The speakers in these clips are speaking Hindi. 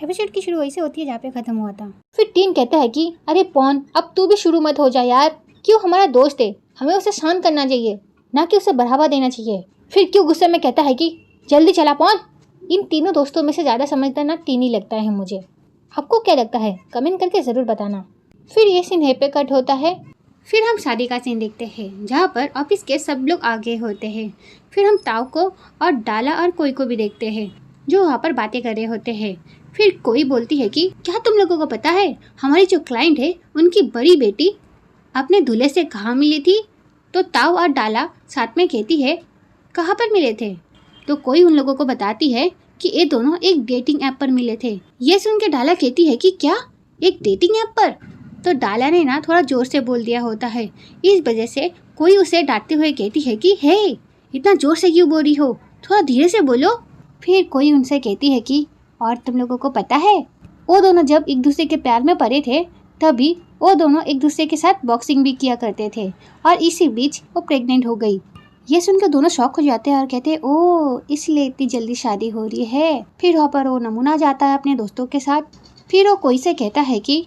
एपिसोड की शुरू वैसे होती है जहाँ पे खत्म हुआ था। फिर टीन कहता है कि अरे पॉन, अब तू भी शुरू मत हो जा यार, क्यों, हमारा दोस्त है, हमें उसे शांत करना चाहिए, ना कि उसे बढ़ावा देना चाहिए। फिर क्यों गुस्से में कहता है कि जल्दी चला पॉन। इन तीनों दोस्तों में से ज़्यादा समझदार ना टीन ही लगता है मुझे। आपको क्या लगता है कमेंट करके ज़रूर बताना। फिर ये सीन यहीं पे कट होता है। फिर हम शादी का सीन देखते हैं जहाँ पर ऑफिस के सब लोग आगे होते हैं। फिर हम ताऊ को और डाला और कोई को भी देखते हैं जो वहाँ पर बातें कर रहे होते हैं। फिर कोई बोलती है कि क्या तुम लोगों को पता है हमारी जो क्लाइंट है उनकी बड़ी बेटी अपने दूल्हे से कहाँ मिली थी। तो ताऊ और डाला साथ में कहती है कहाँ पर मिले थे। तो कोई उन लोगों को बताती है कि ये दोनों एक डेटिंग ऐप पर मिले थे। ये सुन के डाला कहती है कि क्या, एक डेटिंग ऐप पर। तो डाला ने ना थोड़ा जोर से बोल दिया होता है, इस वजह से कोई उसे डांटते हुए कहती है कि हे, इतना जोर से क्यों बोल रही हो, थोड़ा धीरे से बोलो। फिर कोई उनसे कहती है कि और तुम लोगों को पता है वो दोनों जब एक दूसरे के प्यार में पड़े थे तभी वो दोनों एक दूसरे के साथ बॉक्सिंग भी किया करते थे और इसी बीच वो प्रेग्नेंट हो गई। ये सुनकर दोनों शॉक हो जाते हैं और कहते हैं ओ, इसलिए इतनी जल्दी शादी हो रही है। फिर वहाँ पर वो नमूना जाता है अपने दोस्तों के साथ। फिर वो कोई से कहता है कि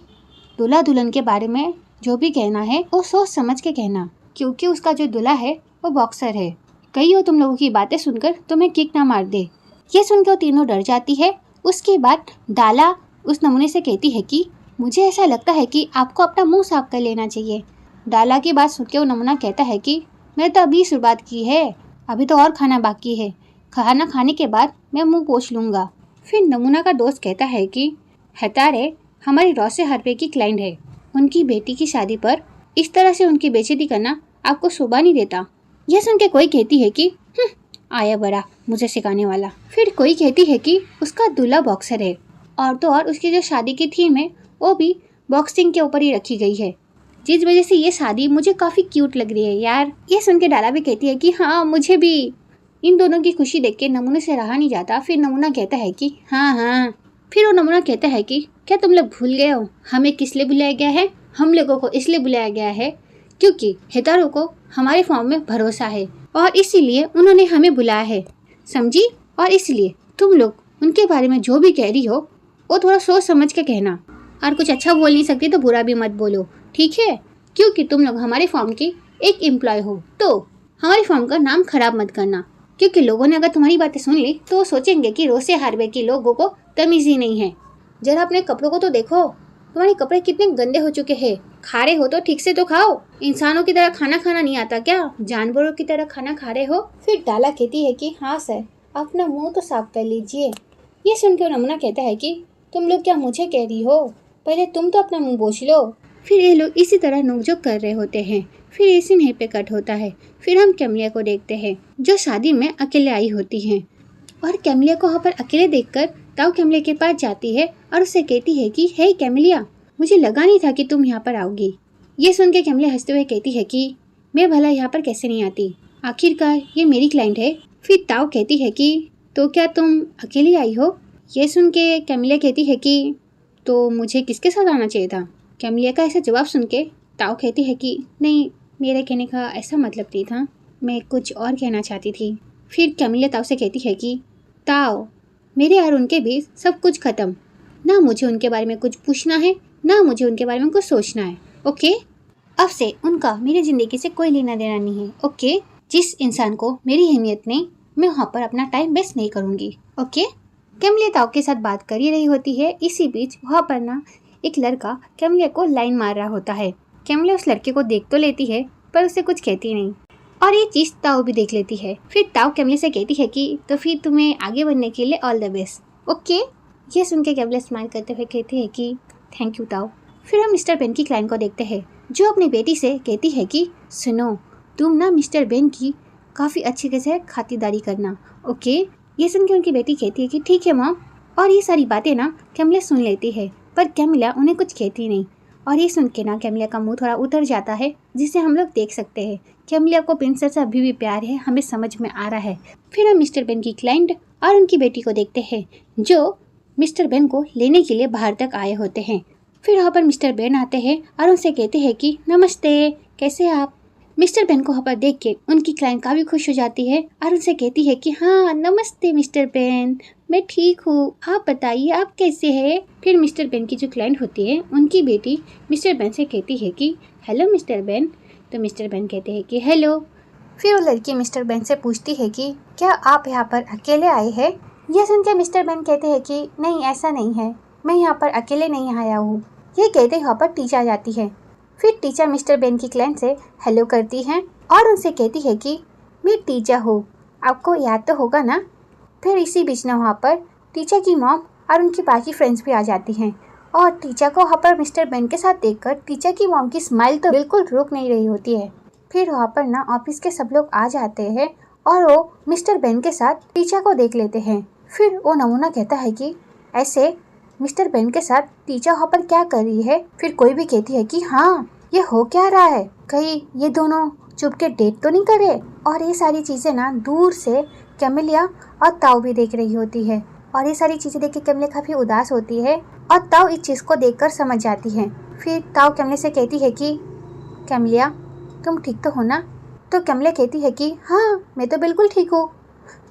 दूल्हा दुल्हन के बारे में जो भी कहना है वो सोच समझ के कहना, क्योंकि उसका जो दूल्हा है वो बॉक्सर है। कहीं वो तुम लोगों की बातें सुनकर तुम्हें किक ना मार दे। ये सुनकर वो तीनों डर जाती है। उसके बाद डाला उस नमूने से कहती है कि मुझे ऐसा लगता है कि आपको अपना मुंह साफ कर लेना चाहिए। डाला की बात सुन के वो नमूना कहता है कि मैंने तो अभी शुरुआत की है, अभी तो और खाना बाकी है, खाना खाने के बाद मैं मुंह पोंछ लूँगा। फिर नमूना का दोस्त कहता है कि हतारे हमारी रॉसे हार्वे की क्लाइंट है, उनकी बेटी की शादी पर इस तरह से उनकी बेइज्जती करना आपको शोभा नहीं देता। यह सुन के कोई कहती है कि आया बड़ा मुझे सिखाने वाला। फिर कोई कहती है कि उसका दूल्हा बॉक्सर है और तो और उसकी जो शादी की थीम है वो भी बॉक्सिंग के ऊपर ही रखी गई है, जिस वजह से ये शादी मुझे काफ़ी क्यूट लग रही है यार। ये सुन के डाला भी कहती है कि हाँ मुझे भी। इन दोनों की खुशी देख के नमूने से रहा नहीं जाता। फिर नमूना कहता है कि हाँ। फिर वो नमूना कहता है कि क्या तुम लोग भूल गए हो हमें किस लिए बुलाया गया है। हम लोगों को इसलिए बुलाया गया है क्योंकि हितारो को हमारे फॉर्म में भरोसा है और इसीलिए उन्होंने हमें बुलाया है, समझी। और इसलिए तुम लोग उनके बारे में जो भी कह रही हो वो थोड़ा सोच समझ के कहना, और कुछ अच्छा बोल नहीं सकती तो बुरा भी मत बोलो, ठीक है, क्योंकि तुम लोग हमारे फॉर्म की एक एम्प्लॉय हो तो हमारे फॉर्म का नाम खराब मत करना, क्योंकि लोगों ने अगर तुम्हारी बातें सुन ली तो वो सोचेंगे कि रोसे हार्वे के लोगों को तमीज़ ही नहीं है। जरा अपने कपड़ों को तो देखो, तुम्हारे कपड़े कितने गंदे हो चुके हैं। खा रहे हो तो ठीक से तो खाओ, इंसानों की तरह खाना खाना नहीं आता क्या, जानवरों की तरह खाना खा रहे हो। फिर डाला कहती है कि हाँ सर, अपना मुंह तो साफ कर लीजिए। ये सुनकर नमूना कहता है कि तुम लोग क्या मुझे कह रही हो, पहले तुम तो अपना मुंह पोंछ लो। फिर ये लोग इसी तरह नोकझोंक कर रहे होते हैं। फिर इसी यहीं पे कट होता है। फिर हम कैमिलिया को देखते हैं जो शादी में अकेले आई होती हैं और कैमिलिया को वहाँ पर अकेले देखकर ताऊ कैमिलिया के पास जाती है और उससे कहती है कि हे कैमिलिया, मुझे लगा नहीं था कि तुम यहाँ पर आओगी। ये सुन के कैमिलिया हंसते हुए कहती है कि मैं भला यहाँ पर कैसे नहीं आती, आखिरकार ये मेरी क्लाइंट है। फिर ताऊ कहती है कि तो क्या तुम अकेली आई हो। ये सुन के कैमिलिया कहती है कि तो मुझे किसके साथ आना चाहिए था। कैमिलिया का ऐसा जवाब सुन के ताऊ कहती है कि नहीं, मेरे कहने का ऐसा मतलब नहीं था, मैं कुछ और कहना चाहती थी। फिर कैमिलिया ताऊ से कहती है कि ताऊ, मेरे और उनके बीच सब कुछ ख़त्म, ना मुझे उनके बारे में कुछ पूछना है ना मुझे उनके बारे में कुछ सोचना है, ओके। अब से उनका मेरी ज़िंदगी से कोई लेना देना नहीं है, ओके। जिस इंसान को मेरी अहमियत नहीं, मैं वहाँ पर अपना टाइम वेस्ट नहीं करूँगी, ओके। कैमिलिया ताऊ के साथ बात कर ही रही होती है। इसी बीच वहाँ पर ना एक लड़का कैमिलिया को लाइन मार रहा होता है। कैमिलिया उस लड़के को देख तो लेती है पर उसे कुछ कहती नहीं और ये चीज़ ताऊ भी देख लेती है। फिर ताऊ कैमिलिया से कहती है कि तो फिर तुम्हें आगे बढ़ने के लिए ऑल द बेस्ट, ओके। ये सुन के कैमिलिया स्माइल करते हुए कहती है कि थैंक यू ताऊ। फिर हम मिस्टर बेन की क्लाइंट को देखते हैं जो अपनी बेटी से कहती है कि सुनो, तुम ना मिस्टर बेन की काफ़ी अच्छे से खातिरदारी करना, ओके। ये सुन के उनकी बेटी कहती है कि ठीक है मॉम। और ये सारी बातें ना कैमिलिया सुन लेती है पर कैमिलिया उन्हें कुछ कहती नहीं। और ये सुन के ना कैमिलिया का मुंह थोड़ा उतर जाता है, जिसे हम लोग देख सकते हैं कैमिलिया को प्रिंसेस से अभी भी प्यार है, हमें समझ में आ रहा है। फिर हम मिस्टर बेन की क्लाइंट और उनकी बेटी को देखते हैं जो मिस्टर बेन को लेने के लिए बाहर तक आए होते हैं। फिर वहाँ पर मिस्टर बेन आते हैं और उनसे कहते हैं कि नमस्ते, कैसे हैं आप। मिस्टर बेन को वहाँ पर देख के उनकी क्लाइंट काफ़ी खुश हो जाती है और उनसे कहती है कि हाँ नमस्ते मिस्टर बेन, मैं ठीक हूँ, आप बताइए आप कैसे हैं? फिर मिस्टर बेन की जो क्लाइंट होती है उनकी बेटी मिस्टर बेन से कहती है कि हेलो मिस्टर बेन। तो मिस्टर बेन कहते हैं कि हेलो। फिर वो लड़की मिस्टर बेन से पूछती है कि क्या आप यहाँ पर अकेले आए हैं? यह सुनकर मिस्टर बेन कहते हैं कि नहीं, ऐसा नहीं है, मैं यहाँ पर अकेले नहीं आया हूँ। ये कहते यहाँ पर टीचर आ जाती है। फिर टीचर मिस्टर बेन की क्लाइंट से हेलो करती है और उनसे कहती है कि मैं टीचर हूँ, आपको याद तो होगा ना। फिर इसी बीच में वहाँ पर टीचर की मॉम और उनकी बाकी फ्रेंड्स भी आ जाती हैं और टीचर को वहाँ पर मिस्टर बेन के साथ देखकर टीचर की मॉम की स्माइल तो बिल्कुल रुक नहीं रही होती है। फिर वहाँ पर ना ऑफिस के सब लोग आ जाते हैं और वो मिस्टर बेन के साथ टीचर को देख लेते हैं। फिर वो नमूना कहता है कि ऐसे मिस्टर बेन के साथ टीचर वहाँ पर क्या कर रही है। फिर कोई भी कहती है कि हाँ, ये हो क्या रहा है, कहीं ये दोनों चुप के डेट तो नहीं करे। और ये सारी चीजें ना दूर से कैमिलिया और ताऊ भी देख रही होती है और ये सारी चीजें देख के कैमिलिया काफी उदास होती है और ताऊ इस चीज को देखकर समझ जाती है। फिर ताऊ कैमिलिया से कहती है कि कैमिलिया तुम ठीक तो हो ना? तो कैमिलिया कहती है कि हाँ, मैं तो बिल्कुल ठीक हूँ।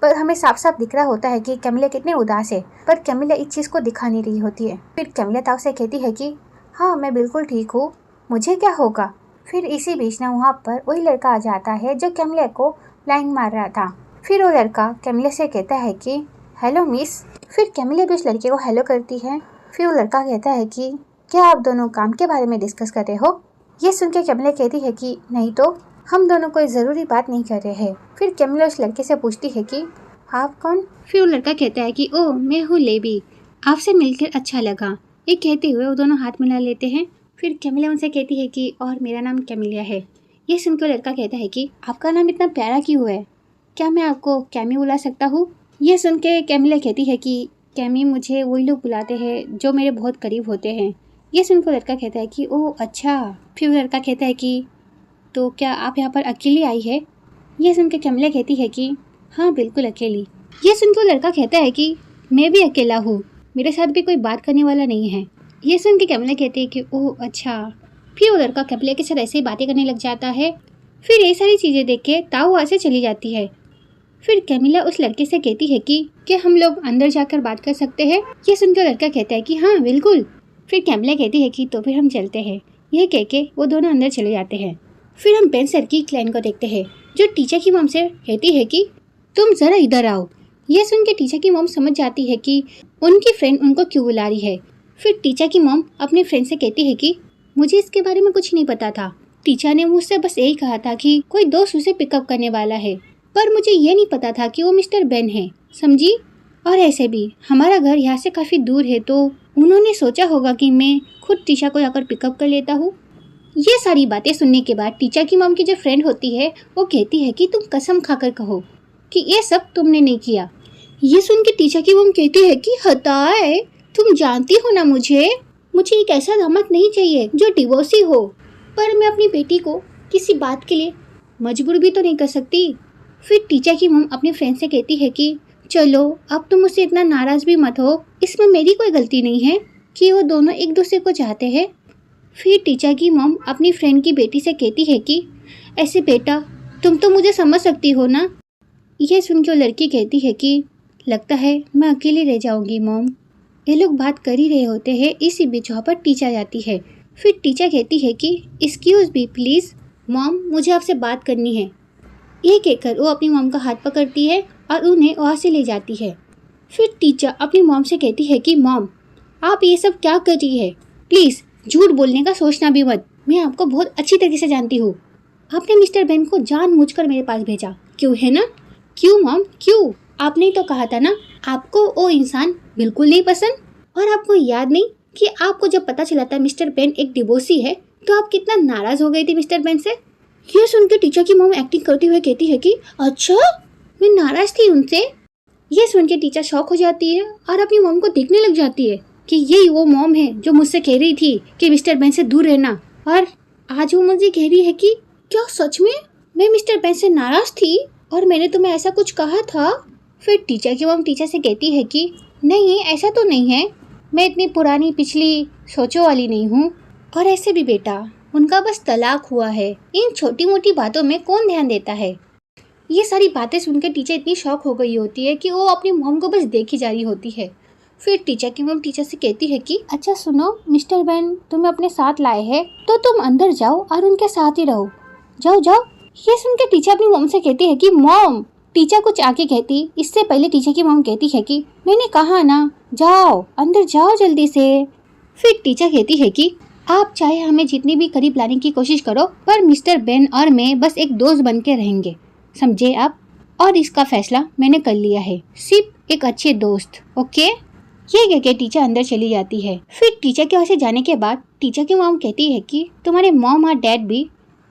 पर हमें साफ साफ दिख रहा होता है कि कैमिलिया कितने उदास है, पर कैमिलिया इस चीज को दिखा नहीं रही होती है। फिर कैमिलिया ताऊ से कहती है कि हाँ, मैं बिल्कुल ठीक हूँ, मुझे क्या होगा। फिर इसी बीच ना वहाँ पर वही लड़का आ जाता है जो कैमिलिया को लाइन मार रहा था। फिर वो लड़का कैमिलिया से कहता है कि हेलो मिस। फिर कैमिलिया भी उस लड़के को हेलो करती है। फिर वो लड़का कहता है कि क्या आप दोनों काम के बारे में डिस्कस कर रहे हो? ये सुन के कैमिलिया कहती है कि नहीं तो, हम दोनों कोई ज़रूरी बात नहीं कर रहे हैं। फिर कैमिलिया उस लड़के से पूछती है कि आप कौन? फिर वो लड़का कहता है कि ओह, मैं हूँ लेबी, आपसे मिलकर अच्छा लगा। ये कहते हुए वो दोनों हाथ मिला लेते हैं। फिर कैमिलिया उनसे कहती है कि और मेरा नाम कैमिलिया है। ये सुनकर लड़का कहता है कि आपका नाम इतना प्यारा क्यों है, क्या मैं आपको कैमी बुला सकता हूँ? ये सुन के कैमिलिया कहती है कि कैमी मुझे वही लोग बुलाते हैं जो मेरे बहुत करीब होते हैं। ये सुनकर लड़का कहता है कि ओह अच्छा। फिर वो लड़का कहता है कि तो क्या आप यहाँ पर अकेली आई है? ये सुनकर कैमिलिया कहती है कि हाँ, बिल्कुल अकेली। ये सुनकर लड़का कहता है कि मैं भी अकेला हूँ, मेरे साथ भी कोई बात करने वाला नहीं है। ये सुन के कैमिलिया कहती है कि ओह अच्छा। फिर वो लड़का कैमिलिया के साथ ऐसे ही बातें करने लग जाता है। फिर ये सारी चीज़ें देख के ताऊ वहाँ से चली जाती है। फिर कैमिलिया उस लड़के से कहती है कि क्या हम लोग अंदर जाकर बात कर सकते हैं? ये सुनकर लड़का कहता है कि हाँ बिल्कुल। फिर कैमिलिया कहती है कि तो फिर हम चलते हैं। यह कह के वो दोनों अंदर चले जाते हैं। फिर हम बेन सर की क्लाइंट को देखते हैं जो टीचर की मॉम से कहती है कि तुम ज़रा इधर आओ। यह सुन के टीचर की मॉम समझ जाती है कि उनकी फ्रेंड उनको क्यों बुला रही है। फिर टीचर की मॉम अपने फ्रेंड से कहती है कि मुझे इसके बारे में कुछ नहीं पता था, टीचर ने मुझसे बस यही कहा था कि कोई दोस्त उसे पिकअप करने वाला है, पर मुझे ये नहीं पता था कि वो मिस्टर बेन है, समझी। और ऐसे भी हमारा घर यहाँ से काफ़ी दूर है, तो उन्होंने सोचा होगा कि मैं खुद टीचर को जाकर पिकअप कर लेता हूँ। ये सारी बातें सुनने के बाद टीचर की मॉम की जो फ्रेंड होती है वो कहती है कि तुम कसम खाकर कहो कि ये सब तुमने नहीं किया। ये सुन के टीचर की मॉम कहती है कि हटाए, तुम जानती हो ना मुझे एक ऐसा दामाद नहीं चाहिए जो डिवोर्सी हो, पर मैं अपनी बेटी को किसी बात के लिए मजबूर भी तो नहीं कर सकती। फिर टीचर की मॉम अपनी फ्रेंड से कहती है कि चलो अब तुम मुझसे इतना नाराज़ भी मत हो, इसमें मेरी कोई गलती नहीं है कि वो दोनों एक दूसरे को चाहते हैं। फिर टीचर की मॉम अपनी फ्रेंड की बेटी से कहती है कि ऐसे बेटा तुम तो मुझे समझ सकती हो ना। यह सुन के वो लड़की कहती है कि लगता है मैं अकेली रह जाऊंगी मॉम। ये लोग बात कर ही रहे होते हैं, इसी बीच वहाँ पर टीचर जाती है। फिर टीचर कहती है कि एक्सक्यूज़ मी प्लीज़ मॉम, मुझे आपसे बात करनी है। ये कहकर वो अपनी मॉम का हाथ पकड़ती है और उन्हें वहाँ से ले जाती है। फिर टीचर अपनी मॉम से कहती है कि मॉम आप ये सब क्या कर रही है, प्लीज़ झूठ बोलने का सोचना भी मत, मैं आपको बहुत अच्छी तरीके से जानती हूँ। आपने मिस्टर बेन को जानबूझकर मेरे पास भेजा, क्यों है ना? क्यों मॉम क्यों? आपने ही तो कहा था ना आपको वो इंसान बिल्कुल नहीं पसंद, और आपको याद नहीं कि आपको जब पता चला था मिस्टर बेन एक डिवोर्सी है तो आप कितना नाराज़ हो गई थी मिस्टर बेन से। ये सुन के टीचर की मॉम एक्टिंग करते हुए कहती है कि अच्छा मैं नाराज़ थी उनसे। ये सुन के टीचर शॉक हो जाती है और अपनी मॉम को देखने लग जाती है कि यही वो मॉम है जो मुझसे कह रही थी कि मिस्टर बेन से दूर रहना, और आज वो मुझे कह रही है कि क्या सच में मैं मिस्टर बेन से नाराज़ थी और मैंने तुम्हें ऐसा कुछ कहा था। फिर टीचर की मॉम टीचर से कहती है कि नहीं ऐसा तो नहीं है, मैं इतनी पुरानी पिछली सोचों वाली नहीं हूँ, और ऐसे भी बेटा उनका बस तलाक हुआ है, इन छोटी मोटी बातों में कौन ध्यान देता है। ये सारी बातें सुनकर टीचर इतनी शॉक हो गई होती है कि वो अपनी मॉम को बस देखी जा रही होती है। फिर टीचर की मॉम टीचर से कहती है कि अच्छा सुनो मिस्टर बेन, तुम्हें अपने साथ लाए हैं तो तुम अंदर जाओ और उनके साथ ही रहो, जाओ जाओ। ये सुनकर टीचर अपनी मॉम से कहती है कि मॉम, टीचर कुछ आगे कहती इससे पहले टीचर की मॉम कहती है कि मैंने कहा ना, जाओ अंदर जाओ जल्दी से। फिर टीचर कहती है कि आप चाहे हमें जितनी भी करीब लाने की कोशिश करो, पर मिस्टर बेन और मैं बस एक दोस्त बन के रहेंगे, समझे आप? और इसका फैसला मैंने कर लिया है, सिर्फ एक अच्छे दोस्त, ओके? ये कह के टीचर अंदर चली जाती है। फिर टीचर के वहाँ से जाने के बाद टीचर की मॉम कहती है कि तुम्हारे मॉम और डैड भी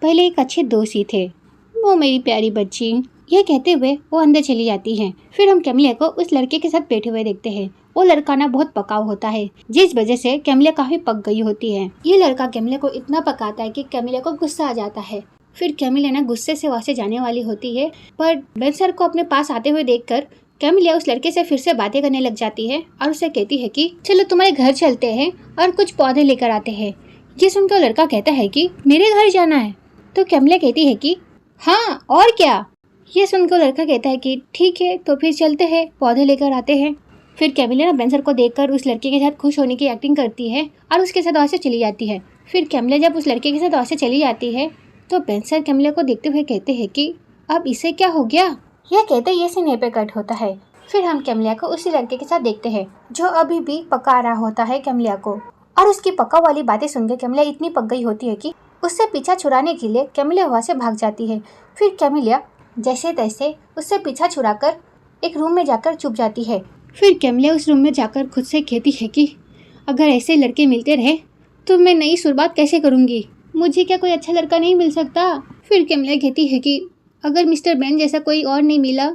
पहले एक अच्छे दोस्त ही थे, वो मेरी प्यारी बच्ची। यह कहते हुए वो अंदर चली जाती हैं। फिर हम कैमिलिया को उस लड़के के साथ बैठे हुए देखते हैं। वो लड़का ना बहुत पकाऊ होता है, जिस वजह से कैमिलिया काफी पक गई होती है। ये लड़का कैमिलिया को इतना पकाता है कि कैमिलिया को गुस्सा आ जाता है। फिर कैमिलिया ना गुस्से से वहाँ से जाने वाली होती है, पर बेन सर को अपने पास आते हुए देखकर कैमिलिया उस लड़के से फिर से बातें करने लग जाती है और उसे कहती है कि चलो तुम्हारे घर चलते हैं और कुछ पौधे लेकर आते हैं। ये सुनकर लड़का कहता है कि मेरे घर जाना है, तो कैमिलिया कहती है कि हाँ और क्या। ये सुनकर लड़का कहता है कि ठीक है तो फिर चलते हैं, पौधे लेकर आते हैं। फिर कैमिलिया ना बेन सर को देखकर उस लड़के के साथ खुश होने की एक्टिंग करती है और उसके साथ वहाँ से चली जाती है। फिर कैमिलिया जब उस लड़के के साथ वहाँ से चली जाती है तो बेन सर कैमिलिया को देखते हुए कहते हैं कि अब इसे क्या हो गया। यह कहते ये सीन यहीं पे कट होता है। फिर हम कैमिलिया को उसी लड़के के साथ देखते हैं जो अभी भी पका रहा होता है कैमिलिया को, और उसकी पका वाली बातें सुनकर कैमिलिया इतनी पक गई होती है कि उससे पीछा छुड़ाने के लिए कैमिलिया वहाँ से भाग जाती है। फिर कैमिलिया जैसे तैसे उससे पीछा छुड़ाकर एक रूम में जाकर छुप जाती है। फिर कैमिलिया उस रूम में जाकर खुद से कहती है कि अगर ऐसे लड़के मिलते रहे तो मैं नई शुरुआत कैसे करूँगी, मुझे क्या कोई अच्छा लड़का नहीं मिल सकता। फिर कैमिलिया कहती है कि अगर मिस्टर बेन जैसा कोई और नहीं मिला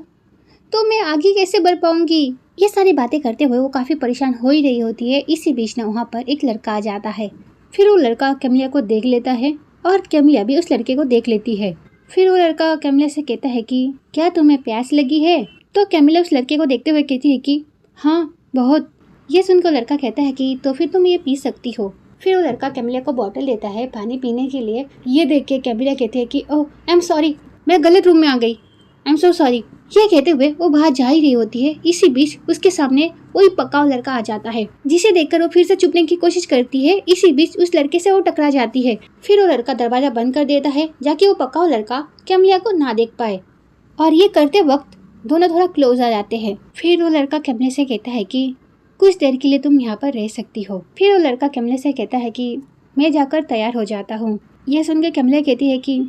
तो मैं आगे कैसे बढ़ पाऊंगी। ये सारी बातें करते हुए वो काफ़ी परेशान हो ही रही होती है। इसी बीच ना वहाँ पर एक लड़का आ जाता है। फिर वो लड़का कैमिलिया को देख लेता है और कैमिलिया भी उस लड़के को देख लेती है। फिर वो लड़का कैमिलिया से कहता है कि क्या तुम्हें प्यास लगी है? तो कैमिलिया उस लड़के को देखते हुए कहती है कि हाँ बहुत। ये सुनकर लड़का कहता है कि तो फिर तुम ये पी सकती हो। फिर वो लड़का कैमिलिया को बोतल देता है पानी पीने के लिए। ये देख के कैमिलिया कहती है कि ओह आई एम सॉरी, मैं गलत रूम में आ गई, आई एम सो सॉरी। ये कहते हुए वो बाहर जा ही रही होती है। इसी बीच उसके सामने वही पक्का लड़का आ जाता है, जिसे देखकर वो फिर से छुपने की कोशिश करती है। इसी बीच उस लड़के से वो टकरा जाती है। फिर वो लड़का दरवाजा बंद कर देता है जाकि वो पक्का लड़का कैमिलिया को ना देख पाए, और ये करते वक्त दोनों थोड़ा क्लोज आ जाते हैं। फिर वो लड़का कैमिलिया से कहता है कि कुछ देर के लिए तुम यहाँ पर रह सकती हो। फिर वो लड़का कैमिलिया से कहता है कि मैं जाकर तैयार हो जाता हूँ। यह सुनकर कैमिलिया कहती है कि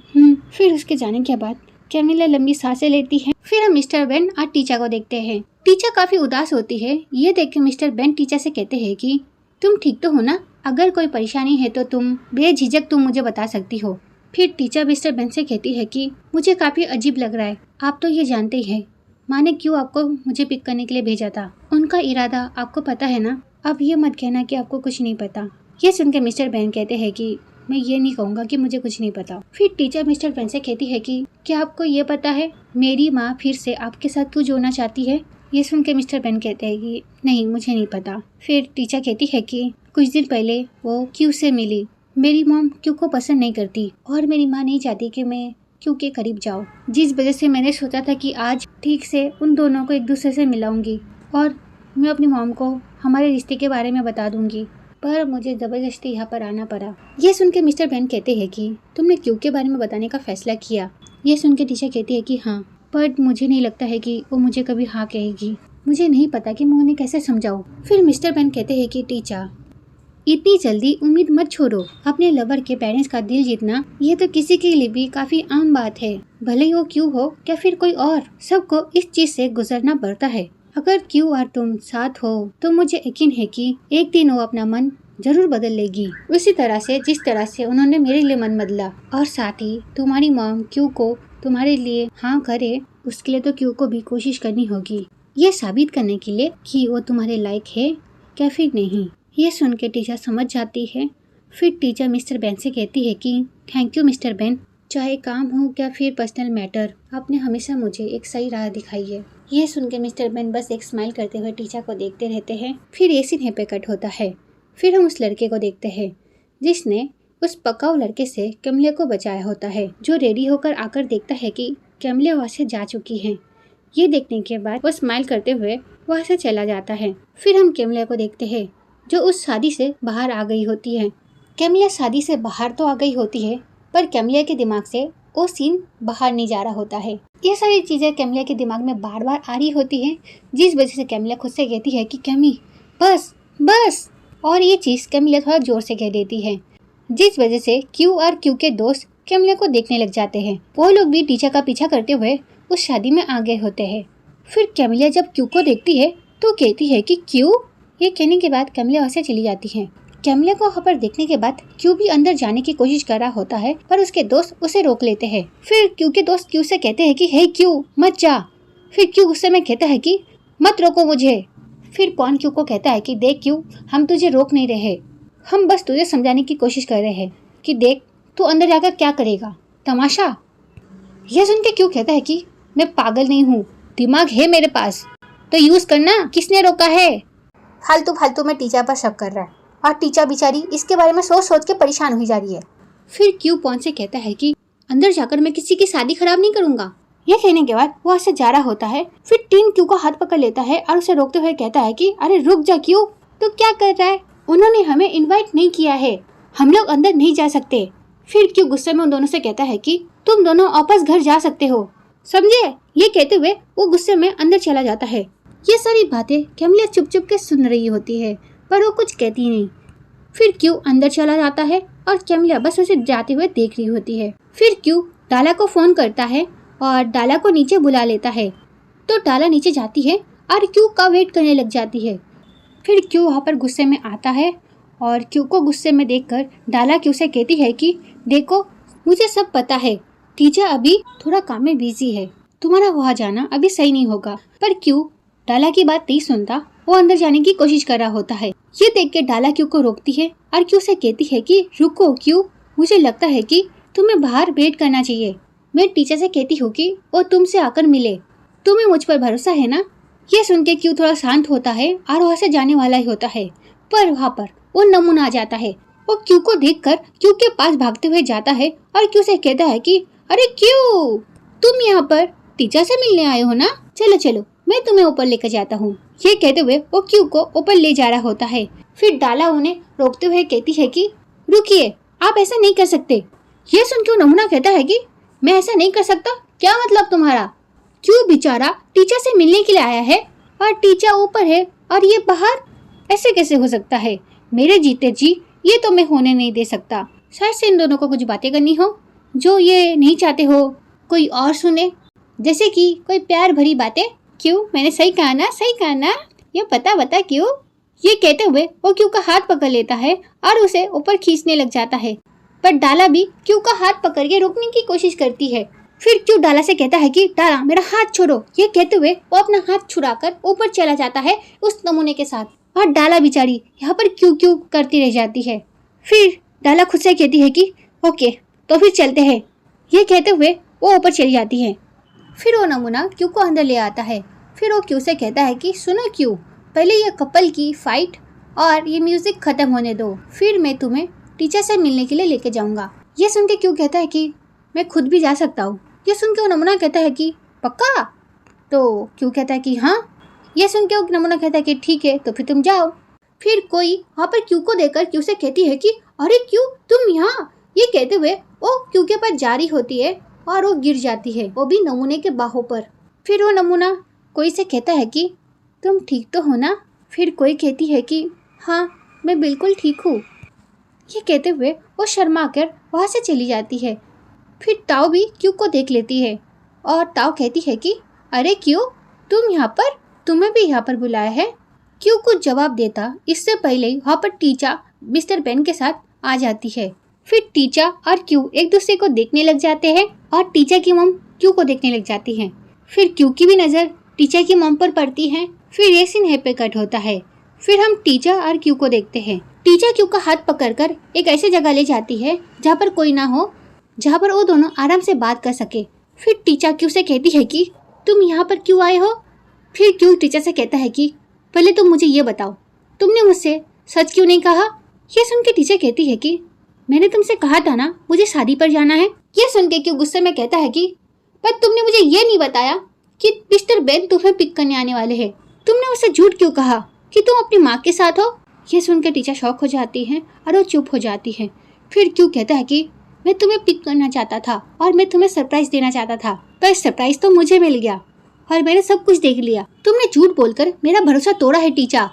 फिर उसके जाने के बाद कैमिलिया लंबी सांसें लेती है। फिर हम मिस्टर बेन और टीचर को देखते हैं। टीचर काफी उदास होती है। ये देख के मिस्टर बेन टीचर से कहते हैं कि तुम ठीक तो हो ना? अगर कोई परेशानी है तो तुम बेझिझक तुम मुझे बता सकती हो। फिर टीचर मिस्टर बेन से कहती है कि मुझे काफी अजीब लग रहा है, आप तो ये जानते ही हैं माँ ने क्यों आपको मुझे पिक करने के लिए भेजा था। उनका इरादा आपको पता है ना? अब ये मत कहना कि आपको कुछ नहीं पता। ये सुनकर मिस्टर बेन कहते हैं कि मैं ये नहीं कहूँगा कि मुझे कुछ नहीं पता। फिर टीचर मिस्टर बेन से कहती है कि क्या आपको ये पता है मेरी माँ फिर से आपके साथ क्यों जोड़ना चाहती है? ये सुन के मिस्टर बेन कहते हैं कि नहीं मुझे नहीं पता। फिर टीचर कहती है कि कुछ दिन पहले वो क्यू से मिली। मेरी मॉम क्यू को पसंद नहीं करती और मेरी माँ नहीं चाहती कि मैं क्यू के करीब जाऊँ, जिस वजह से मैंने सोचा था कि आज ठीक से उन दोनों को एक दूसरे से मिलाऊंगी और मैं अपनी मॉम को हमारे रिश्ते के बारे में बता दूंगी, पर मुझे ज़बरदस्ती यहाँ पर आना पड़ा। ये सुन के मिस्टर बेन कहते हैं कि तुमने क्यू के बारे में बताने का फैसला किया। ये सुन के टीचर कहती है कि हाँ, पर मुझे नहीं लगता है कि वो मुझे कभी हाँ कहेगी। मुझे नहीं पता कि मैं उन्हें कैसे समझाऊँ। फिर मिस्टर बेन कहते हैं कि टीचर इतनी जल्दी उम्मीद मत छोड़ो। अपने लवर के पेरेंट्स का दिल जीतना ये तो किसी के लिए भी काफी आम बात है, भले ही वो क्यों हो या फिर कोई और, सबको इस चीज से गुजरना पड़ता है। अगर क्यों और तुम साथ हो तो मुझे यकीन है कि एक दिन वो अपना मन जरूर बदल लेगी, उसी तरह से जिस तरह से उन्होंने मेरे लिए मन बदला। और साथ ही तुम्हारी मॉम क्यू को तुम्हारे लिए हाँ करे, उसके लिए तो क्यू को भी कोशिश करनी होगी, ये साबित करने के लिए कि वो तुम्हारे लायक है या फिर नहीं। ये सुन के टीचर समझ जाती है। फिर टीचर मिस्टर बेन से कहती है कि थैंक यू मिस्टर बेन, चाहे काम हो या फिर पर्सनल मैटर, आपने हमेशा मुझे एक सही राह दिखाई है। ये सुन के मिस्टर बेन बस एक स्माइल करते हुए टीचर को देखते रहते हैं। फिर ये सीन पे कट होता है। फिर हम उस लड़के को देखते हैं जिसने उस पकाऊ लड़के से कैमिलिया को बचाया होता है, जो रेडी होकर आकर देखता है कि कैमलिया वहाँ से जा चुकी हैं। ये देखने के बाद वो स्माइल करते हुए वहाँ से चला जाता है। फिर हम कैमलिया को देखते हैं जो उस शादी से बाहर आ गई होती है। कैमलिया शादी से बाहर तो आ गई होती है पर कैमलिया के दिमाग से वो सीन बाहर नहीं जा रहा होता है। ये सारी चीज़ें कैमलिया के दिमाग में बार बार आ रही होती हैं, जिस वजह से कैमलिया खुद से कहती है कि कैमी बस बस, और ये चीज़ कैमलिया थोड़ा जोर से कह देती है, जिस वजह से क्यू और क्यू के दोस्त कैमलिया को देखने लग जाते हैं। वो लोग भी टीचर का पीछा करते हुए उस शादी में आ गए होते हैं। फिर कैमलिया जब क्यू को देखती है तो कहती है कि क्यू। ये कहने के बाद कैमलिया वहाँ से चली जाती है। कैमलिया को वहाँ पर देखने के बाद क्यू भी अंदर जाने की कोशिश कर रहा होता है पर उसके दोस्त उसे रोक लेते हैं। फिर क्यू के दोस्त क्यू से कहते हैं कि हे क्यू मत जा। फिर क्यू गुस्से में कहता है कि मत रोको मुझे। फिर पॉन क्यू को कहता है कि देख क्यू, हम तुझे रोक नहीं रहे, हम बस तुझे समझाने की कोशिश कर रहे हैं कि देख तू अंदर जाकर क्या करेगा, तमाशा। यह सुन के क्यू कहता है कि मैं पागल नहीं हूँ, दिमाग है मेरे पास तो यूज करना, किसने रोका है। फालतू फालतू में टीचर पर शक कर रहा है और टीचर बेचारी इसके बारे में सोच सोच के परेशान हुई जा रही है। फिर क्यू पॉन से कहता है कि अंदर जाकर मैं किसी की शादी खराब नहीं करूंगा। यह कहने के बाद वो ऐसे जा रहा होता है। फिर टीन क्यू को हाथ पकड़ लेता है और उसे रोकते हुए कहता है कि अरे रुक जा क्यू, तू क्या कर रहा है, उन्होंने हमें इन्वाइट नहीं किया है, हम लोग अंदर नहीं जा सकते। फिर क्यू गुस्से में उन दोनों से कहता है कि तुम दोनों वापस घर जा सकते हो, समझे। ये कहते हुए वो गुस्से में अंदर चला जाता है। ये सारी बातें कैमलिया चुप चुप के सुन रही होती है पर वो कुछ कहती नहीं। फिर क्यू अंदर चला जाता है और कैमलिया बस उसे जाते हुए देख रही होती है। फिर क्यू डाला को फोन करता है और डाला को नीचे बुला लेता है तो डाला नीचे जाती है और क्यू का वेट करने लग जाती है। फिर क्यू वहाँ पर गुस्से में आता है और क्यू को गुस्से में देखकर डाला क्यू से कहती है कि देखो मुझे सब पता है, टीचर अभी थोड़ा काम में बिजी है, तुम्हारा वहाँ जाना अभी सही नहीं होगा। पर क्यू डाला की बात नहीं सुनता, वो अंदर जाने की कोशिश कर रहा होता है। ये देख के डाला क्यू को रोकती है और क्यू से कहती है कि रुको क्यू, मुझे लगता है कि तुम्हें बाहर वेट करना चाहिए। मैं टीचर से कहती हूँ कि वो तुमसे आकर मिले, तुम्हें मुझ पर भरोसा है ना। ये सुन के क्यू थोड़ा शांत होता है और वहाँ से जाने वाला ही होता है पर वहाँ पर वो नमूना आ जाता है। वो क्यू को देखकर क्यू के पास भागते हुए जाता है और क्यू से कहता है कि अरे क्यू, तुम यहाँ पर टीचर से मिलने आए हो ना, चलो चलो मैं तुम्हें ऊपर लेकर जाता हूँ। ये कहते हुए वो क्यू को ऊपर ले जा रहा होता है। फिर डाला उन्हें रोकते हुए कहती है कि रुकिए, आप ऐसा नहीं कर सकते। ये सुन के नमूना कहता है कि मैं ऐसा नहीं कर सकता, क्या मतलब तुम्हारा। क्यू बेचारा टीचर से मिलने के लिए आया है और टीचर ऊपर है और ये बाहर, ऐसे कैसे हो सकता है। मेरे जीते जी ये तो मैं होने नहीं दे सकता। शायद से इन दोनों को कुछ बातें करनी हो जो ये नहीं चाहते हो कोई और सुने, जैसे कि कोई प्यार भरी बातें। क्यों, मैंने सही कहा ना, सही कहा ना, ये बता क्यों। ये कहते हुए वो क्यू का हाथ पकड़ लेता है और उसे ऊपर खींचने लग जाता है पर डाला भी क्यू का हाथ पकड़ के रोकने की कोशिश करती है। फिर क्यू डाला से कहता है कि डाला मेरा हाथ छोड़ो। ये कहते हुए वो अपना हाथ छुड़ाकर ऊपर चला जाता है उस नमूने के साथ और डाला बेचारी यहाँ पर क्यू क्यू करती रह जाती है। फिर डाला खुद से कहती है कि ओके तो फिर चलते हैं। ये कहते हुए वो ऊपर चली जाती है। फिर वो नमूना क्यू को अंदर ले आता है। फिर वो क्यू से कहता है कि सुनो क्यू, पहले ये कपल की फाइट और ये म्यूजिक खत्म होने दो, फिर मैं तुम्हें टीचर से मिलने के लिए लेके जाऊंगा। ये सुन के क्यू कहता है कि मैं खुद भी जा सकता हूँ। ये सुन के वो नमूना कहता है कि पक्का, तो क्यू कहता है कि हाँ। ये सुन के वो नमूना कहता है कि ठीक है तो फिर तुम जाओ। फिर कोई वहाँ पर क्यू को देखकर क्यू से कहती है कि अरे क्यू तुम यहाँ। ये कहते हुए वो क्यू के पास जा रही होती है और वो गिर जाती है, वो भी नमूने के बाहों पर। फिर वो नमूना कोई से कहता है कि तुम ठीक तो हो ना। फिर कोई कहती है कि हाँ मैं बिल्कुल ठीक हूँ। ये कहते हुए वो शर्मा कर वहाँ से चली जाती है। फिर ताओ भी क्यू को देख लेती है और ताओ कहती है कि अरे क्यू तुम यहाँ पर, तुम्हें भी यहाँ पर बुलाया है। क्यू कुछ जवाब देता इससे पहले वहाँ पर टीचा मिस्टर बेन के साथ आ जाती है। फिर टीचा और क्यू एक दूसरे को देखने लग जाते हैं और टीचा की मॉम क्यू को देखने लग जाती हैं। फिर क्यू की भी नज़र टीचा की मॉम पर पड़ती है। फिर ये सीन पे कट होता है। फिर हम टीचा और क्यू को देखते हैं। टीचा क्यू का हाथ पकड़कर एक ऐसी जगह ले जाती है जहाँ पर कोई ना हो, जहाँ पर वो दोनों आराम से बात कर सके। फिर टीचा क्यू से कहती है कि तुम यहाँ पर क्यों आए हो। फिर क्यू टीचा से कहता है कि पहले तुम मुझे ये बताओ, तुमने मुझसे सच क्यों नहीं कहा। ये सुन के टीचर कहती है कि मैंने तुमसे कहा था ना मुझे शादी पर जाना है। ये सुन के क्यू गुस्से में कहता है कि पर तुमने मुझे ये नहीं बताया कि मिस्टर बेन तुम्हें पिक करने आने वाले हैं। तुमने उसे झूठ क्यों कहा कि तुम अपनी माँ के साथ हो? ये सुनकर टीचर शॉक हो जाती है और वो चुप हो जाती है। फिर क्यों कहता है कि मैं तुम्हें पिक करना चाहता था और मैं तुम्हें सरप्राइज देना चाहता था, पर सरप्राइज तो मुझे मिल गया और मैंने सब कुछ देख लिया। तुमने झूठ बोलकर मेरा भरोसा तोड़ा है टीचर।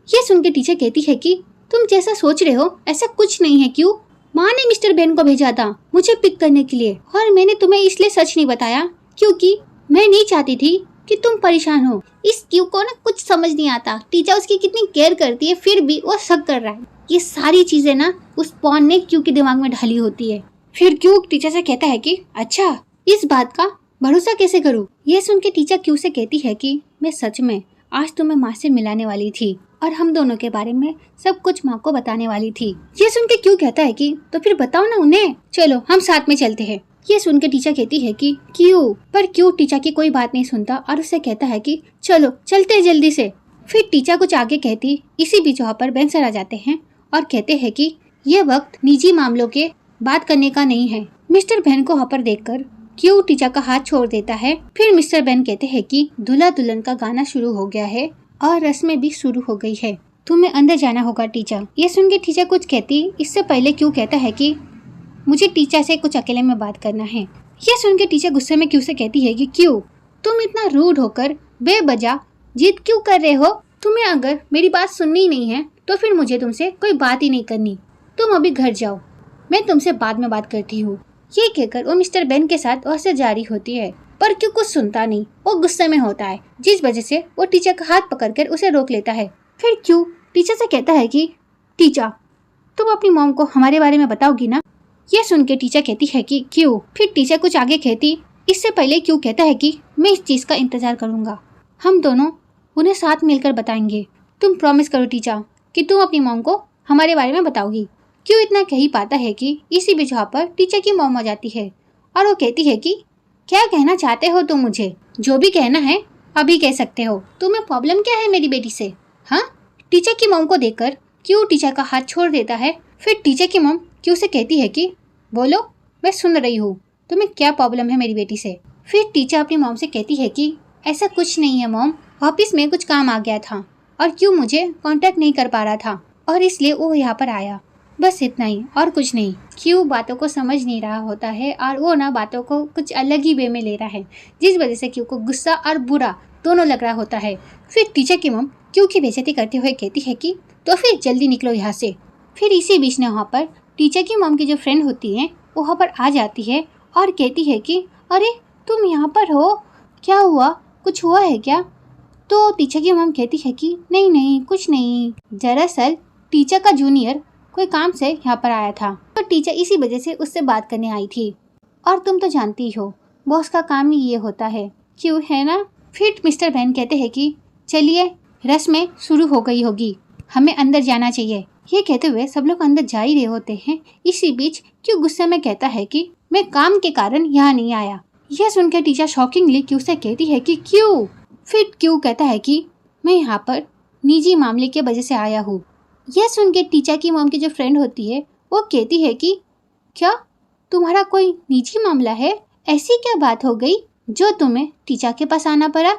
ये सुनकर टीचर कहती है कि तुम जैसा सोच रहे हो ऐसा कुछ नहीं है। क्यों? माँ ने मिस्टर बेन को भेजा था मुझे पिक करने के लिए और मैंने तुम्हें इसलिए सच नहीं बताया क्योंकि मैं नहीं चाहती थी कि तुम परेशान हो। इस क्यू को ना कुछ समझ नहीं आता, टीचर उसकी कितनी केयर करती है फिर भी वो शक कर रहा है। ये सारी चीजें ना उस पॉन ने क्यू के दिमाग में ढाली होती है। फिर क्यू टीचर से कहता है कि अच्छा इस बात का भरोसा कैसे करूँ? ये सुन के टीचर क्यू से कहती है कि मैं सच में आज तुम्हें माँ से मिलाने वाली थी और हम दोनों के बारे में सब कुछ माँ को बताने वाली थी। ये सुन के क्यू कहता है कि तो फिर बताओ ना उन्हें, चलो हम साथ में चलते हैं। ये सुन के टीचर कहती है कि क्यों? पर क्यू टीचर की कोई बात नहीं सुनता और उससे कहता है कि चलो चलते हैं जल्दी से। फिर टीचर कुछ आगे कहती, इसी बीच वहाँ पर बेन सर आ जाते हैं और कहते हैं कि ये वक्त निजी मामलों के बात करने का नहीं है। मिस्टर बेन को वहाँ पर देखकर क्यू टीचर का हाथ छोड़ देता है। फिर मिस्टर बेन कहते हैं कि दूल्हा दुल्हन का गाना शुरू हो गया है और रस्में भी शुरू हो गई है, तुम्हें अंदर जाना होगा टीचर। ये सुन के टीचर कुछ कहती, इससे पहले क्यू कहता है कि मुझे टीचर से कुछ अकेले में बात करना है। ये सुन के टीचर गुस्से में क्यू से कहती है कि क्यू तुम इतना रूड होकर बेवजह जिद क्यों कर रहे हो? तुम्हें अगर मेरी बात सुननी नहीं है तो फिर मुझे तुमसे कोई बात ही नहीं करनी। तुम अभी घर जाओ, मैं तुमसे बाद में बात करती हूँ। ये कहकर वो मिस्टर बेन के साथ वहाँ से जारी होती है, पर क्यों कुछ सुनता नहीं, वो गुस्से में होता है, जिस वजह से वो टीचर का हाथ पकड़कर उसे रोक लेता है। फिर क्यों टीचर से कहता है कि टीचर तुम अपनी मॉम को हमारे बारे में बताओगी ना? ये सुन के टीचर कहती है कि क्यों। फिर टीचर कुछ आगे कहती, इससे पहले क्यों कहता है कि मैं इस चीज का इंतजार करूंगा, हम दोनों उन्हें साथ मिलकर बताएंगे। तुम प्रॉमिस करो टीचर कि तुम अपनी मॉम को हमारे बारे में बताओगी। क्यों इतना कह ही पाता है कि इसी बीच वहाँ पर टीचर की मॉम आ जाती है और वो कहती है कि क्या कहना चाहते हो तुम मुझे? जो भी कहना है अभी कह सकते हो, तुम्हें प्रॉब्लम क्या है मेरी बेटी से? हाँ? टीचर की मॉम को देखकर क्यों टीचर का हाथ छोड़ देता है। फिर टीचर की मॉम क्यों से कहती है कि बोलो, मैं सुन रही हूँ, तुम्हें क्या प्रॉब्लम है मेरी बेटी से? फिर टीचर अपनी मॉम से कहती है कि ऐसा कुछ नहीं है मॉम, ऑफिस में कुछ काम आ गया था और क्यों मुझे कांटेक्ट नहीं कर पा रहा था और इसलिए वो यहाँ पर आया, बस इतना ही और कुछ नहीं। क्यों बातों को समझ नहीं रहा होता है और वो ना बातों को कुछ अलग ही वे में ले रहा है, जिस वजह से क्यों को गुस्सा और बुरा दोनों लग रहा होता है। फिर टीचर की मॉम क्यों की बेइज्जती करते हुए कहती है कि तो फिर जल्दी निकलो यहाँ से। फिर इसी बीच में वहाँ पर टीचर की मॉम की जो फ्रेंड होती है वो वहाँ पर आ जाती है और कहती है कि अरे तुम यहाँ पर हो, क्या हुआ, कुछ हुआ है क्या? तो टीचर की मॉम कहती है कि नहीं नहीं कुछ नहीं, दरअसल टीचर का जूनियर कोई काम से यहाँ पर आया था तो टीचर इसी वजह से उससे बात करने आई थी और तुम तो जानती हो बॉस का काम ही ये होता है, क्यों है ना? फिर मिस्टर बेन कहते हैं कि चलिए रस्में शुरू हो गई होगी, हमें अंदर जाना चाहिए। ये कहते हुए सब लोग अंदर जा ही रहे होते हैं। इसी बीच क्यों गुस्से में कहता है कि मैं काम के कारण यहाँ नहीं आया। यह सुनकर टीचर शॉकिंगली क्यों से कहती है कि क्यों। फिर क्यों कहता है कि मैं यहाँ पर निजी मामले की वजह से आया हूँ। यह सुन के टीचर की मॉम की जो फ्रेंड होती है वो कहती है कि क्या तुम्हारा कोई निजी मामला है? ऐसी क्या बात हो गई जो तुम्हें टीचर के पास आना पड़ा?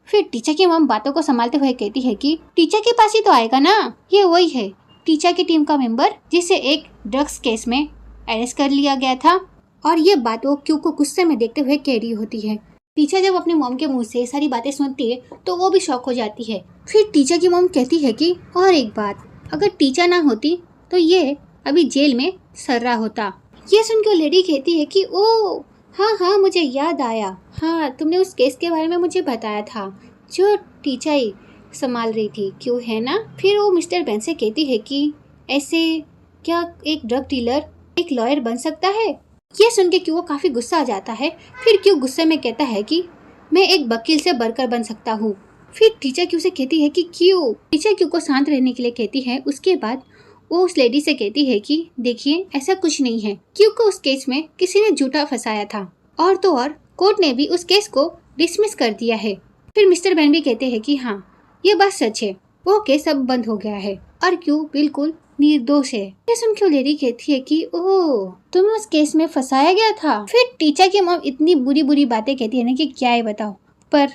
फिर टीचर की मॉम बातों को संभालते हुए कहती है कि टीचर के पास ही तो आएगा ना, ये वही है टीचर की टीम का मेंबर जिसे एक ड्रग्स केस में अरेस्ट कर लिया गया था। और ये बात वो क्यू को गुस्से में देखते हुए कह रही होती है। टीचर जब अपने मॉम के मुंह से सारी बातें सुनती है तो वो भी शॉक हो जाती है। फिर टीचर की मॉम कहती है कि और एक बात, अगर टीचर ना होती तो ये अभी जेल में सर रहा होता। ये सुन के लेडी कहती है कि ओ हाँ मुझे याद आया, हाँ तुमने उस केस के बारे में मुझे बताया था जो टीचर ही संभाल रही थी, क्यों है ना? फिर वो मिस्टर बेन से कहती है कि ऐसे क्या एक ड्रग डीलर एक लॉयर बन सकता है? ये सुन के क्यों वो काफी गुस्सा आ जाता है। फिर क्यों गुस्से में कहता है कि मैं एक वकील से बढ़कर बन सकता हूँ। फिर टीचर क्यों से कहती है कि क्यों। टीचर क्यों को शांत रहने के लिए कहती है। उसके बाद वो उस लेडी से कहती है कि देखिए ऐसा कुछ नहीं है, क्यों को उस केस में किसी ने झूठा फंसाया था और तो और कोर्ट ने भी उस केस को डिसमिस कर दिया है। फिर मिस्टर बेन भी कहते हैं कि हाँ ये बात सच है, वो केस अब बंद हो गया है और क्यों बिल्कुल निर्दोष है। ये सुन के लेडी कहती है कि ओह तुम्हें उस केस में फंसाया गया था। फिर टीचर की मॉम इतनी बुरी बुरी बातें कहती है ना कि क्या है बताओ, पर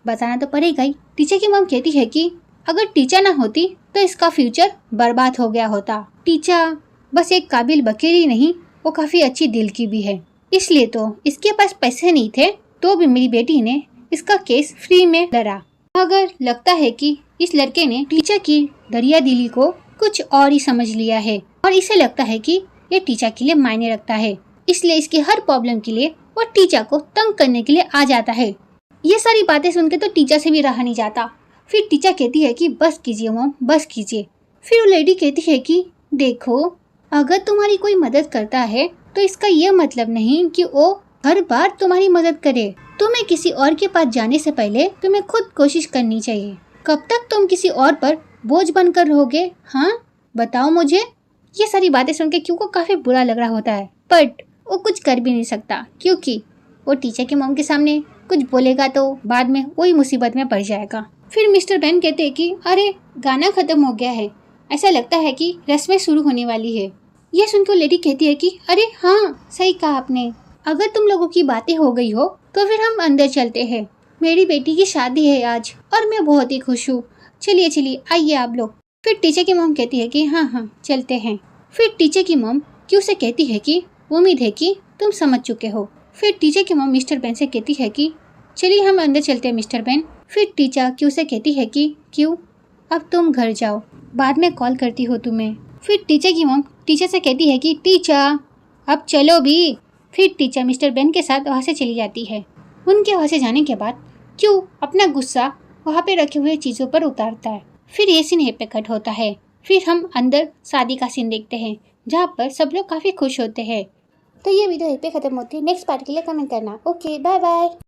बताना तो पड़ेगा ही। टीचर की मॉम कहती है कि अगर टीचर ना होती तो इसका फ्यूचर बर्बाद हो गया होता। टीचर बस एक काबिल वकील ही नहीं, वो काफी अच्छी दिल की भी है, इसलिए तो इसके पास पैसे नहीं थे तो भी मेरी बेटी ने इसका केस फ्री में लड़ा। मगर लगता है कि इस लड़के ने टीचर की दरिया दिली को कुछ और ही समझ लिया है और इसे लगता है कि ये टीचर के लिए मायने रखता है, इसलिए इसकी हर प्रॉब्लम के लिए वो टीचर को तंग करने के लिए आ जाता है। ये सारी बातें सुन के तो टीचर से भी रहा नहीं जाता। फिर टीचर कहती है कि बस कीजिए मॉम, बस कीजिए। फिर वो लेडी कहती है कि देखो अगर तुम्हारी कोई मदद करता है तो इसका ये मतलब नहीं कि वो हर बार तुम्हारी मदद करे। तुम्हें किसी और के पास जाने से पहले तुम्हें खुद कोशिश करनी चाहिए। कब तक तुम किसी और पर बोझ बनकर रहोगे? हाँ बताओ मुझे। ये सारी बातें सुन के क्यों को काफी बुरा लग रहा होता है, बट वो कुछ कर भी नहीं सकता क्योंकि वो टीचर के मॉम के सामने कुछ बोलेगा तो बाद में वही मुसीबत में पड़ जाएगा। फिर मिस्टर बेन कहते हैं कि अरे गाना खत्म हो गया है, ऐसा लगता है कि रस्में शुरू होने वाली है। ये सुनकर लेडी कहती है कि अरे हाँ सही कहा आपने, अगर तुम लोगों की बातें हो गई हो तो फिर हम अंदर चलते हैं। मेरी बेटी की शादी है आज और मैं बहुत ही खुश हूँ। चलिए चलिए आइए आप लोग। फिर टीचर की मॉम कहती है कि हाँ हाँ चलते हैं। फिर टीचर की मॉम क्यू से कहती है कि उम्मीद है कि तुम समझ चुके हो। फिर टीचर की मॉम मिस्टर बेन से कहती है कि चलिए हम अंदर चलते हैं मिस्टर बेन। फिर टीचर क्यू से कहती है कि क्यू अब तुम घर जाओ, बाद में कॉल करती हो तुम्हें। फिर टीचर की मॉम टीचर से कहती है कि टीचर अब चलो भी। फिर टीचर मिस्टर बेन के साथ वहाँ से चली जाती है। उनके वहाँ से जाने के बाद क्यू अपना गुस्सा वहाँ पे रखे हुए चीज़ों पर उतारता है। फिर ये सीन पे कट होता है। फिर हम अंदर शादी का सीन देखते हैं जहाँ पर सब लोग काफ़ी खुश होते हैं। तो ये वीडियो यहीं पे ख़त्म होती है। नेक्स्ट पार्ट के लिए कमेंट करना। Okay bye bye.